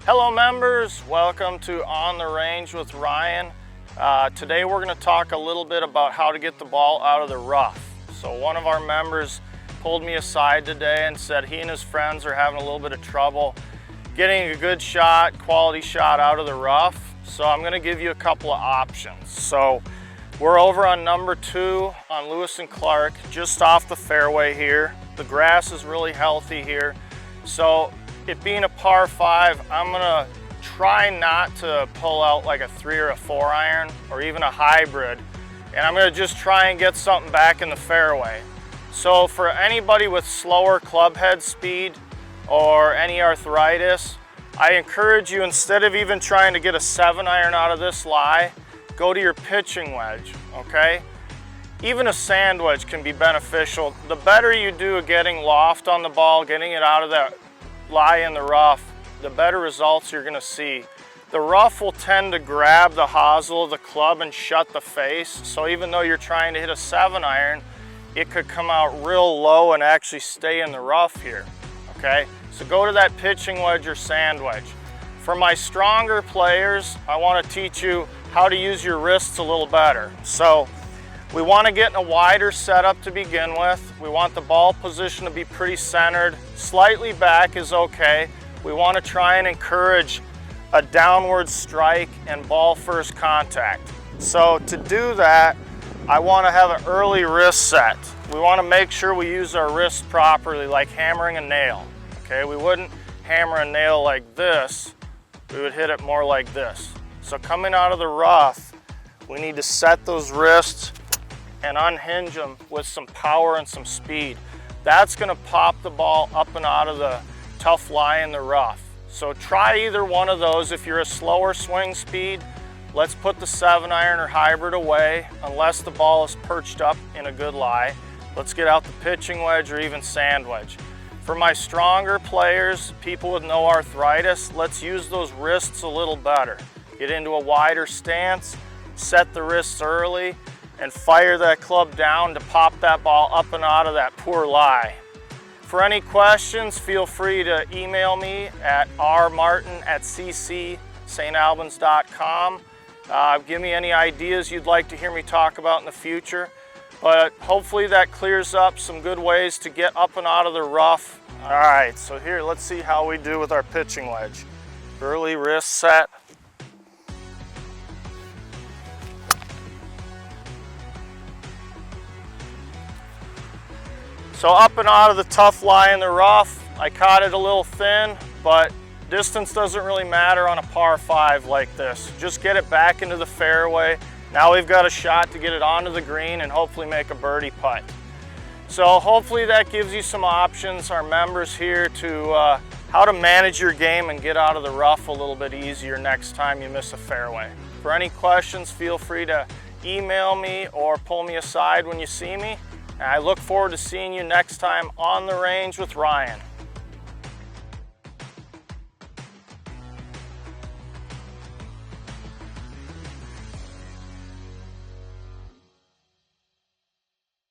Hello members, welcome to On the Range with Ryan. Today we're going to talk a little bit about how to get the ball out of the rough. So one of our members pulled me aside today and said he and his friends are having a little bit of trouble getting a good shot, quality shot out of the rough. So I'm going to give you a couple of options. So we're over on number 2 on Lewis and Clark, just off the fairway here. The grass is really healthy here. So it being a par 5, I'm gonna try not to pull out like a 3 or a 4 iron or even a hybrid, and I'm gonna just try and get something back in the fairway. So for anybody with slower club head speed or any arthritis, I encourage you, instead of even trying to get a 7 iron out of this lie, go to your pitching wedge, okay? Even a sand wedge can be beneficial. The better you do at getting loft on the ball, getting it out of that lie in the rough, the better results you're going to see. The rough will tend to grab the hosel of the club and shut the face, so even though you're trying to hit a 7 iron, it could come out real low and actually stay in the rough here, okay? So go to that pitching wedge or sand wedge. For my stronger players, I want to teach you how to use your wrists a little better. So we want to get in a wider setup to begin with. We want the ball position to be pretty centered. Slightly back is okay. We want to try and encourage a downward strike and ball first contact. So to do that, I want to have an early wrist set. We want to make sure we use our wrists properly, like hammering a nail. Okay, we wouldn't hammer a nail like this. We would hit it more like this. So coming out of the rough, we need to set those wrists and unhinge them with some power and some speed. That's gonna pop the ball up and out of the tough lie in the rough. So try either one of those. If you're a slower swing speed, let's put the 7 iron or hybrid away unless the ball is perched up in a good lie. Let's get out the pitching wedge or even sand wedge. For my stronger players, people with no arthritis, let's use those wrists a little better. Get into a wider stance, set the wrists early, and fire that club down to pop that ball up and out of that poor lie. For any questions, feel free to email me at rmartin@ccsalbans.com. Give me any ideas you'd like to hear me talk about in the future. But hopefully that clears up some good ways to get up and out of the rough. All right, so here, let's see how we do with our pitching wedge. Early wrist set. So up and out of the tough lie in the rough. I caught it a little thin, but distance doesn't really matter on a par 5 like this. Just get it back into the fairway. Now we've got a shot to get it onto the green and hopefully make a birdie putt. So hopefully that gives you some options, our members here, to how to manage your game and get out of the rough a little bit easier next time you miss a fairway. For any questions, feel free to email me or pull me aside when you see me. And I look forward to seeing you next time on the range with Ryan.